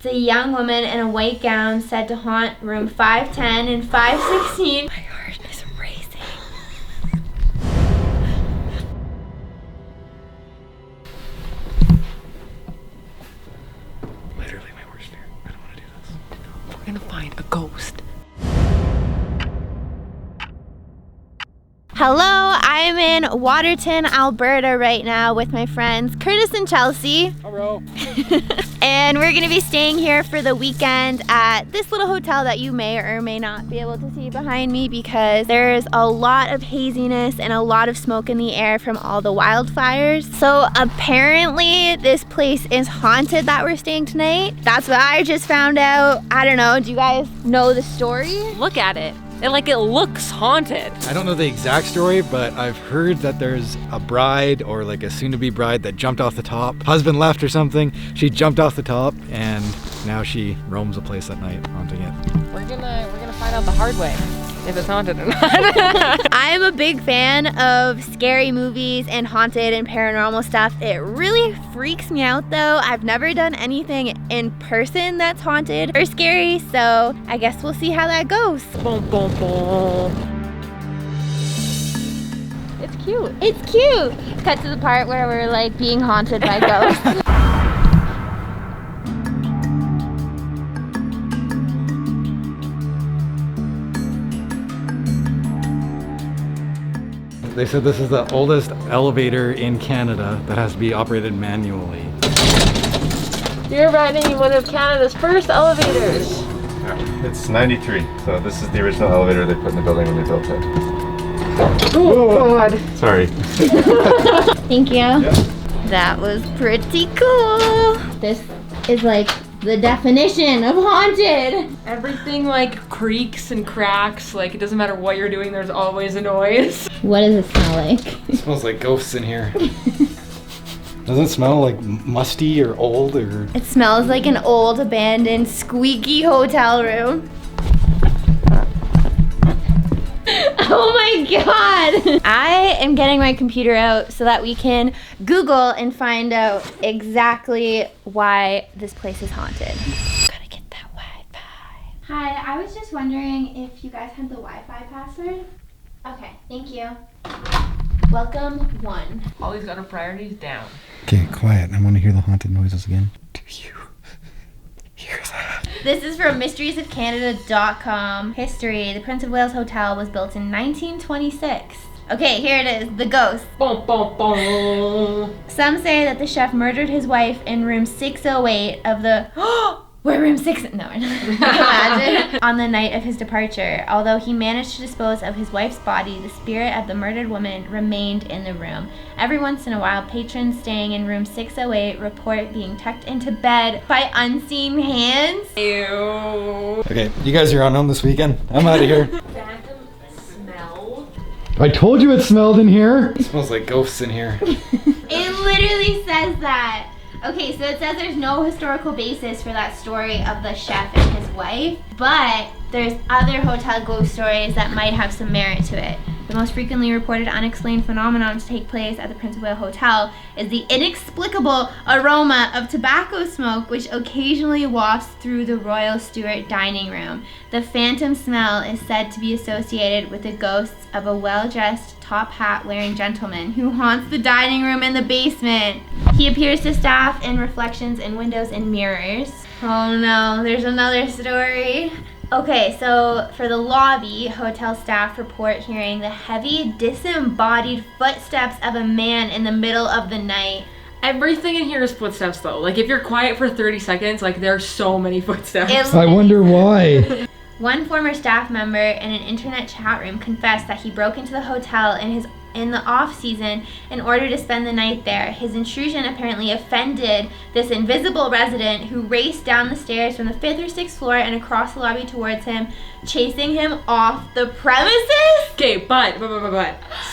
It's a young woman in a white gown said to haunt room 510 and 516. My heart is racing. Literally my worst fear. I don't want to do this. We're gonna find a ghost. Hello, I'm in Waterton, Alberta right now with my friends Curtis and Chelsea. Hello. And we're gonna be staying here for the weekend at this little hotel that you may or may not be able to see behind me because there's a lot of haziness and a lot of smoke in the air from all the wildfires. So apparently this place is haunted that we're staying tonight. That's what I just found out. I don't know, do you guys know the story? Look at it. It looks haunted. I don't know the exact story, but I've heard that there's a bride or like a soon-to-be bride that jumped off the top. Husband left or something. She jumped off the top and now she roams the place at night, haunting it. We're gonna find out the hard way if it's haunted or not. I'm a big fan of scary movies and haunted and paranormal stuff. It really freaks me out though. I've never done anything in person that's haunted or scary, so I guess we'll see how that goes. Boom, boom, boom. It's cute. It's cute. Cut to the part where we're like being haunted by ghosts. They said this is the oldest elevator in Canada that has to be operated manually. You're riding one of Canada's first elevators. Yeah, it's 93, so this is the original elevator they put in the building when they built it. Oh God. Sorry. Thank you. Yeah. That was pretty cool. This is like the definition of haunted. Everything like creaks and cracks. Like it doesn't matter what you're doing, there's always a noise. What does it smell like? It smells like ghosts in here. Doesn't it smell like musty or old or? It smells like an old abandoned squeaky hotel room. Oh my God! I am getting my computer out so that we can Google and find out exactly why this place is haunted. Gotta get that Wi-Fi. Hi, I was just wondering if you guys had the Wi-Fi password? Okay, thank you. Welcome one. Holly's got her priorities down. Okay, quiet. I want to hear the haunted noises again. Do you hear that? This is from mysteriesofcanada.com. History. The Prince of Wales Hotel was built in 1926. Okay, here it is. The ghost. Boom, boom, boom. Some say that the chef murdered his wife in room 608 of the... We're room 6... No, imagine. On the night of his departure. Although he managed to dispose of his wife's body, the spirit of the murdered woman remained in the room. Every once in a while, patrons staying in room 608 report being tucked into bed by unseen hands. Ew. Okay, you guys are on home this weekend. I'm out of here. Phantom smell. I told you it smelled in here. It smells like ghosts in here. It literally says that. Okay, so it says there's no historical basis for that story of the chef and his wife, but there's other hotel ghost stories that might have some merit to it. The most frequently reported unexplained phenomenon to take place at the Prince of Wales Hotel is the inexplicable aroma of tobacco smoke which occasionally wafts through the Royal Stuart dining room. The phantom smell is said to be associated with the ghosts of a well-dressed, top hat wearing gentleman who haunts the dining room and the basement. He appears to staff in reflections in windows and mirrors. Oh no, there's another story. Okay, so for the lobby, hotel staff report hearing the heavy, disembodied footsteps of a man in the middle of the night. Everything in here is footsteps though. Like if you're quiet for 30 seconds, like there are so many footsteps. I wonder why. One former staff member in an internet chat room confessed that he broke into the hotel in the off-season in order to spend the night there. His intrusion apparently offended this invisible resident who raced down the stairs from the 5th or 6th floor and across the lobby towards him, chasing him off the premises? Okay, but,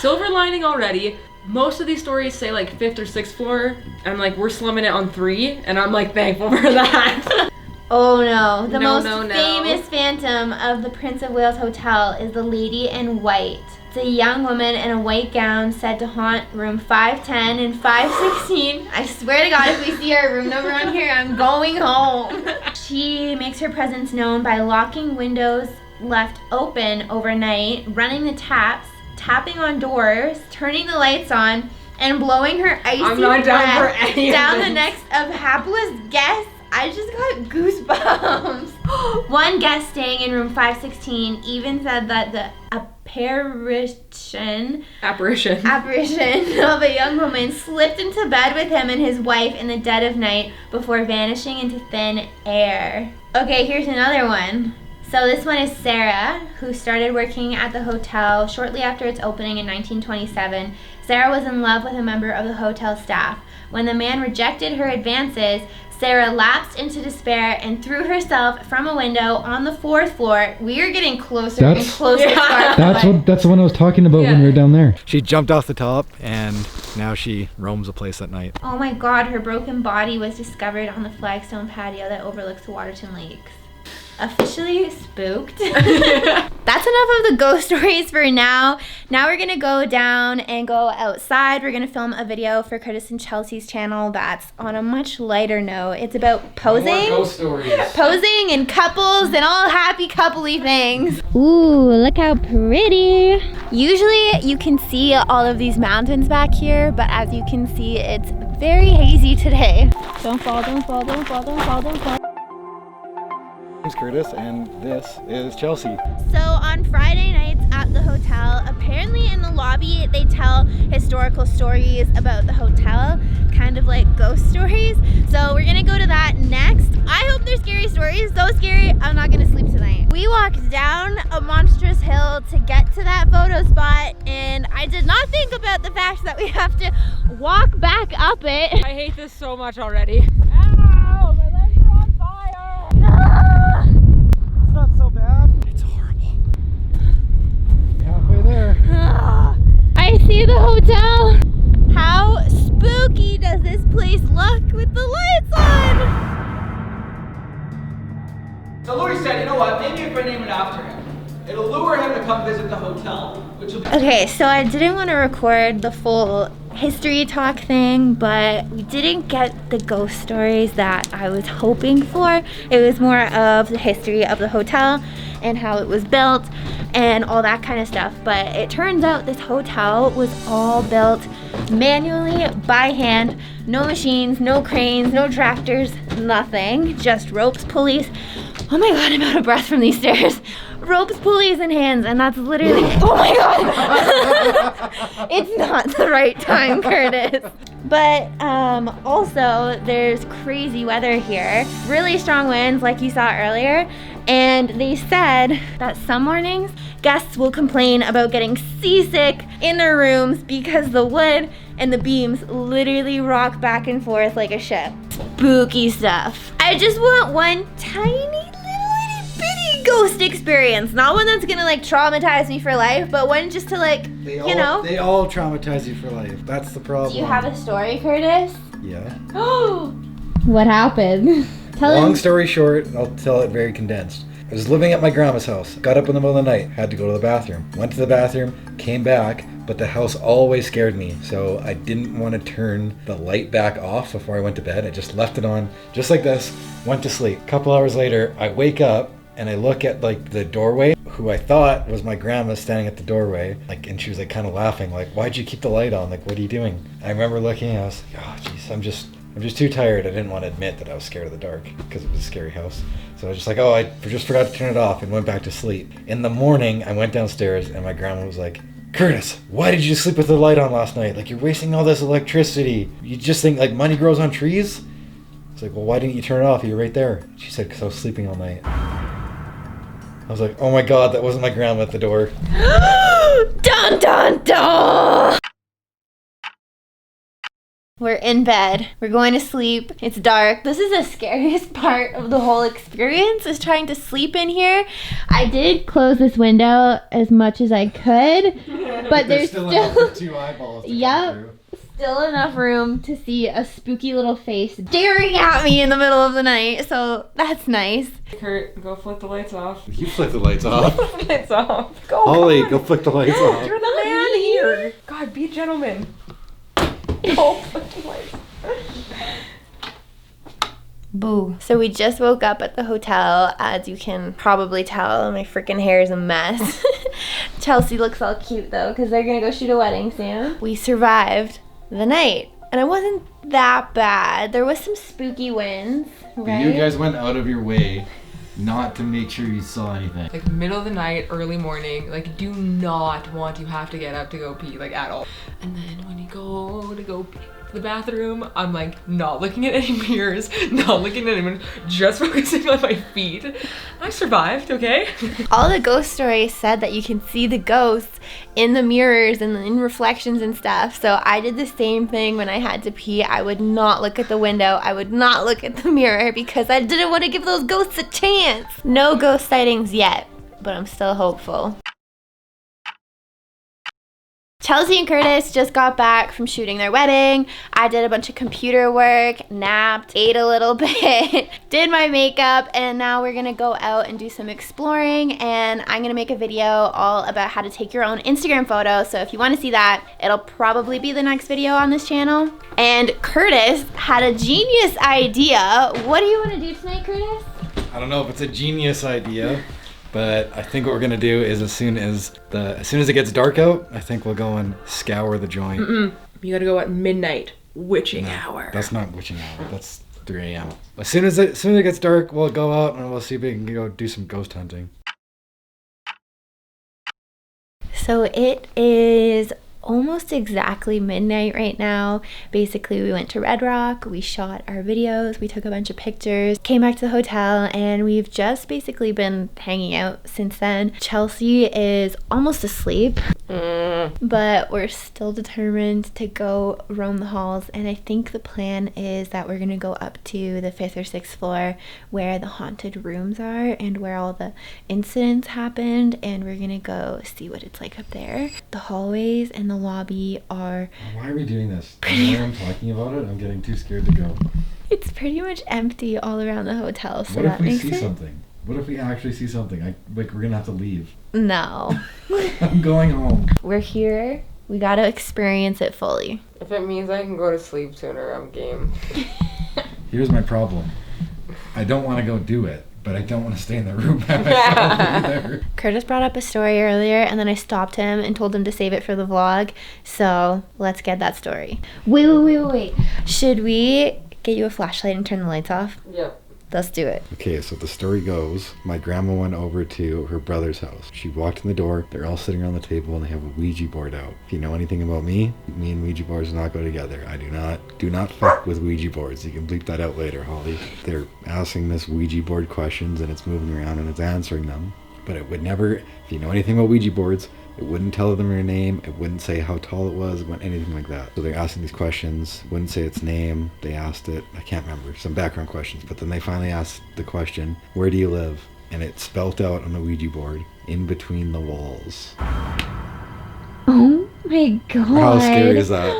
silver lining already. Most of these stories say like 5th or 6th floor, and like we're slumming it on 3, and I'm like thankful for that. Oh no, the most no. famous phantom of the Prince of Wales Hotel is the lady in white. It's a young woman in a white gown said to haunt room 510 and 516. I swear to God, if we see our room number on here, I'm going home. She makes her presence known by locking windows left open overnight, running the taps, tapping on doors, turning the lights on, and blowing her icy I'm not down for breath any of down the this. necks of hapless guests. I just got goosebumps. One guest staying in room 516 even said that the apparition of a young woman slipped into bed with him and his wife in the dead of night before vanishing into thin air. Okay, here's another one. So this one is Sarah, who started working at the hotel shortly after its opening in 1927. Sarah was in love with a member of the hotel staff. When the man rejected her advances, Sarah lapsed into despair and threw herself from a window on the 4th floor. We are getting closer and closer to our That's the one I was talking about when Yeah. we were down there. She jumped off the top and now she roams the place at night. Oh my God, her broken body was discovered on the flagstone patio that overlooks the Waterton Lakes. Officially spooked. That's enough of the ghost stories for now. Now we're gonna go down and go outside. We're gonna film a video for Curtis and Chelsea's channel that's on a much lighter note. It's about posing. Stories. Posing and couples and all happy coupley things. Ooh, look how pretty. Usually you can see all of these mountains back here, but as you can see, it's very hazy today. Don't fall, don't fall, don't fall, don't fall, don't fall. Name's Curtis and this is Chelsea. So on Friday nights at the hotel, apparently in the lobby they tell historical stories about the hotel, kind of like ghost stories. So we're gonna go to that next. I hope they're scary stories. So scary, I'm not gonna sleep tonight. We walked down a monstrous hill to get to that photo spot, and I did not think about the fact that we have to walk back up it. I hate this so much already. Ow, my legs are on fire. Ah! It's not so bad. It's horrible. Halfway there. I see the hotel. How spooky does this place look with the lights on? So Louis said, you know what, maybe if I name it after him, it'll lure him to come visit the hotel, which will be... Okay, so I didn't want to record the full history talk thing, but we didn't get the ghost stories that I was hoping for. It was more of the history of the hotel and how it was built and all that kind of stuff. But it turns out this hotel was all built manually by hand. No machines, no cranes, no tractors, nothing. Just ropes, pulleys. Oh my God, I'm out of breath from these stairs. Ropes, pulleys, and hands, and that's literally, oh my God. It's not the right time, Curtis. But also, there's crazy weather here. Really strong winds, like you saw earlier. And they said that some mornings, guests will complain about getting seasick in their rooms because the wood and the beams literally rock back and forth like a ship. Spooky stuff. I just want one tiny little bitty ghost experience. Not one that's gonna like traumatize me for life, but one just to like, They know. all traumatize you for life. That's the problem. Do you have a story, Curtis? Yeah. What happened? Long story short, I'll tell it very condensed. I was living at my grandma's house, got up in the middle of the night, had to go to the bathroom. Went to the bathroom, came back, but the house always scared me, so I didn't want to turn the light back off before I went to bed. I just left it on, just like this, went to sleep. A couple hours later, I wake up and I look at like the doorway, who I thought was my grandma standing at the doorway, like, and she was like kind of laughing, like, why'd you keep the light on? Like, what are you doing? I remember looking and I was like, oh jeez, I'm just too tired. I didn't want to admit that I was scared of the dark because it was a scary house. So I was just like, oh, I just forgot to turn it off and went back to sleep. In the morning, I went downstairs and my grandma was like, Curtis, why did you sleep with the light on last night? Like, you're wasting all this electricity. You just think like money grows on trees? It's like, well, why didn't you turn it off? You're right there. She said, because I was sleeping all night. I was like, oh my God, that wasn't my grandma at the door. Dun dun dun! We're in bed. We're going to sleep. It's dark. This is the scariest part of the whole experience, is trying to sleep in here. I did close this window as much as I could, but there's still two eyeballs. Yep. Still enough room to see a spooky little face staring at me in the middle of the night, so that's nice. Kurt, go flick the lights off. You flick the lights off. Lights off. Go. Holly, come go on. flick the lights off. You're the man here. God, be a gentleman. Go flick the lights. Boo. So we just woke up at the hotel. As you can probably tell, my freaking hair is a mess. Chelsea looks all cute though, because they're gonna go shoot a wedding soon. We survived the night, and it wasn't that bad. There was some spooky winds, right? You guys went out of your way not to make sure you saw anything. Like middle of the night, early morning, like do not want to have to get up to go pee, like at all. And then when you go pee to the bathroom, I'm like not looking at any mirrors, not looking at anyone, just focusing on my feet. I survived, okay? All the ghost stories said that you can see the ghosts in the mirrors and in reflections and stuff. So I did the same thing when I had to pee. I would not look at the window. I would not look at the mirror because I didn't want to give those ghosts a chance. No ghost sightings yet, but I'm still hopeful. Chelsea and Curtis just got back from shooting their wedding. I did a bunch of computer work, napped, ate a little bit, did my makeup, and now we're gonna go out and do some exploring, and I'm gonna make a video all about how to take your own Instagram photo. So if you wanna see that, it'll probably be the next video on this channel. And Curtis had a genius idea. What do you wanna do tonight, Curtis? I don't know if it's a genius idea, but I think what we're gonna do is as soon as it gets dark out, I think we'll go and scour the joint. You gotta go at midnight, witching hour. That's not witching hour. That's 3 a.m. As soon as it gets dark, we'll go out and we'll see if we can go do some ghost hunting. So it is almost exactly midnight right now. Basically, we went to Red Rock, we shot our videos, we took a bunch of pictures, came back to the hotel, and we've just basically been hanging out since then. Chelsea is almost asleep, but we're still determined to go roam the halls, and I think the plan is that we're gonna go up to the 5th or 6th floor where the haunted rooms are and where all the incidents happened, and we're gonna go see what it's like up there. The hallways and the lobby are... Why are we doing this? Now I'm talking about it, I'm getting too scared to go. It's pretty much empty all around the hotel, so what that if we makes see it... something? What if we actually see something? We're gonna have to leave. No. I'm going home. We're here. We gotta experience it fully. If it means I can go to sleep sooner, I'm game. Here's my problem. I don't want to go do it, but I don't want to stay in the room by myself either. Curtis brought up a story earlier, and then I stopped him and told him to save it for the vlog. So let's get that story. Wait. Should we get you a flashlight and turn the lights off? Yep. Let's do it. Okay, so the story goes, my grandma went over to her brother's house. She walked in the door, they're all sitting around the table and they have a Ouija board out. If you know anything about me and Ouija boards do not go together. I do not fuck with Ouija boards. You can bleep that out later, Holly. They're asking this Ouija board questions and it's moving around and it's answering them. But it would never, if you know anything about Ouija boards, it wouldn't tell them her name, it wouldn't say how tall it was, it wouldn't anything like that. So they're asking these questions, wouldn't say its name, they asked it, I can't remember, some background questions, but then they finally asked the question, where do you live? And it spelt out on the Ouija board, in between the walls. Oh my god. How scary is that?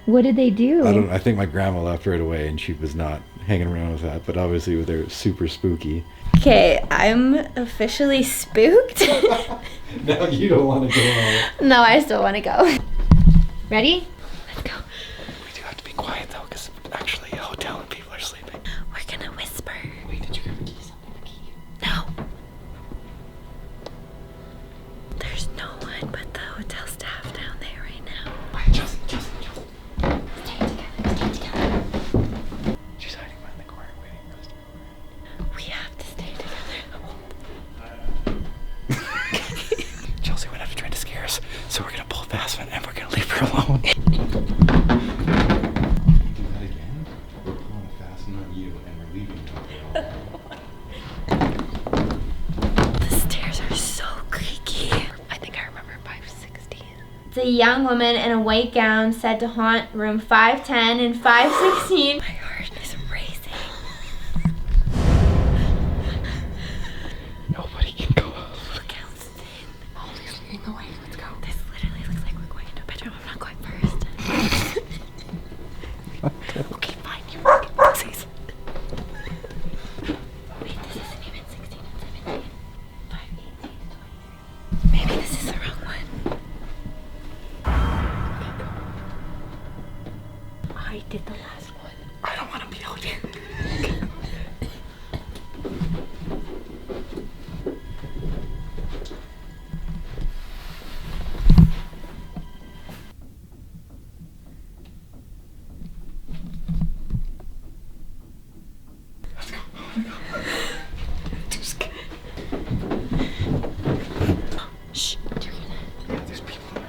What did they do? I think my grandma left right away and she was not hanging around with that, but obviously they're super spooky. Okay, I'm officially spooked. No, you don't want to go out. No, I still want to go. Ready? Let's go. We do have to be quiet though, because actually a hotel and people are sleeping. We're gonna whisper. Wait, did you grab a key? No. There's no one but the hotel staff down there right now. Quiet, Justin. Stay together. She's hiding behind the corner waiting for us to go around. We have to stay together. Chelsea went after trying to scare us, so we're gonna pull fast one and we're gonna leave her alone. Do that again? We're pulling a fast one on you and we're leaving you. The stairs are so creaky. I think I remember 516. It's a young woman in a white gown said to haunt room 510 and 516. My heart is racing. Nobody can go out. Look how thin. Holly's leading the way. Let's go. This literally looks like we're going into a bedroom. I'm not going first. Okay, fine. You fucking pussies. Wait, this isn't even 16 and 17. 5, 18, 20. Maybe this is the wrong one. I did the last one. I Just kidding. Shh. Yeah, there's people.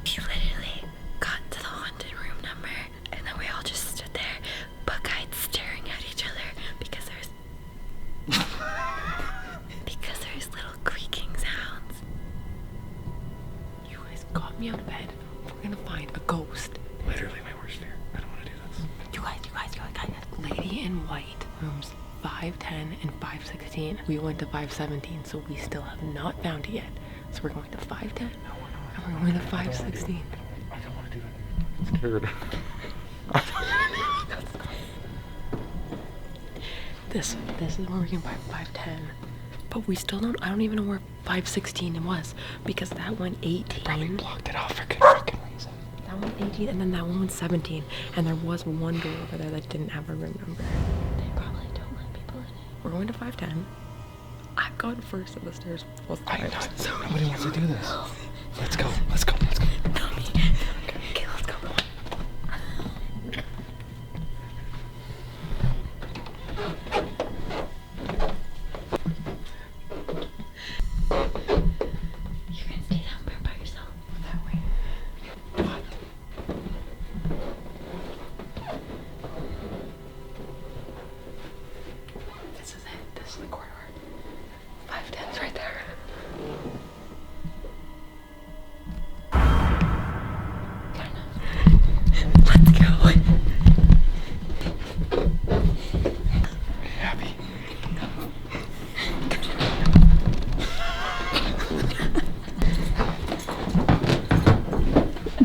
We literally got to the haunted room number, and then we all just stood there, bug-eyed, staring at each other because there's little creaking sounds. You guys got me out of bed. We're gonna find a ghost. Literally my worst fear. I don't want to do this. You guys. Lady in white, rooms 510 and 516. We went to 517, so we still have not found it yet. So we're going to 510 and we're going to 516. I don't want to do that. I'm scared. This is where we can find 510. But we still don't, I don't even know where 516 was, because that one 18. Probably blocked it off for good fucking reason. That one 18, and then that one was 17. And there was one door over there that didn't have a room number. They probably don't let people in it. We're going to 510. I've gone first up the stairs both times. So nobody wants to do this. Let's go. Let's go. Let's go. Okay, let's go. You're gonna stay down there by yourself. That way. What? This is it. This is the corridor. 510's right there. Let's go. Happy.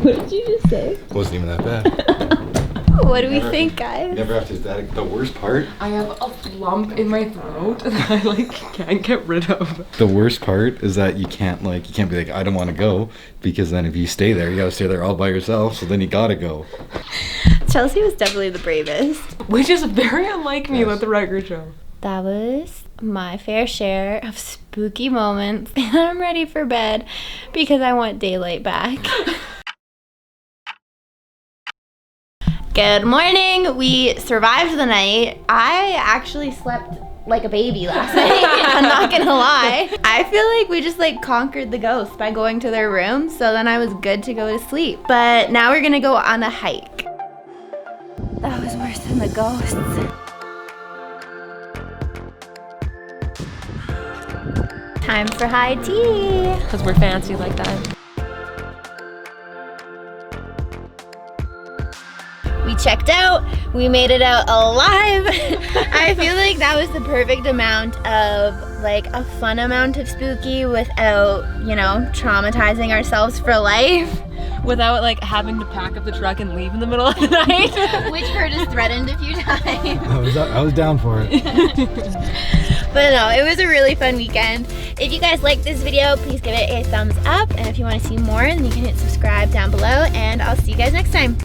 What did you just say? Wasn't even that bad. What do we think, guys? Never have to. That the worst part. I have a lump in my throat that I like can't get rid of. The worst part is that you can't be like, I don't want to go, because then if you stay there, you gotta stay there all by yourself. So then you gotta go. Chelsea was definitely the bravest. Which is very unlike me, Yes. let the record show. That was my fair share of spooky moments, and I'm ready for bed because I want daylight back. Good morning. We survived the night. I actually slept like a baby last night. I'm not gonna lie. I feel like we just conquered the ghosts by going to their room, so then I was good to go to sleep. But now we're gonna go on a hike. That was worse than the ghosts. Time for high tea. Because we're fancy like that. We checked out. We made it out alive. I feel like that was the perfect amount of a fun amount of spooky without, traumatizing ourselves for life. Without having to pack up the truck and leave in the middle of the night. Which Curtis threatened a few times. I was down for it. But no, it was a really fun weekend. If you guys liked this video, please give it a thumbs up. And if you want to see more, then you can hit subscribe down below. And I'll see you guys next time.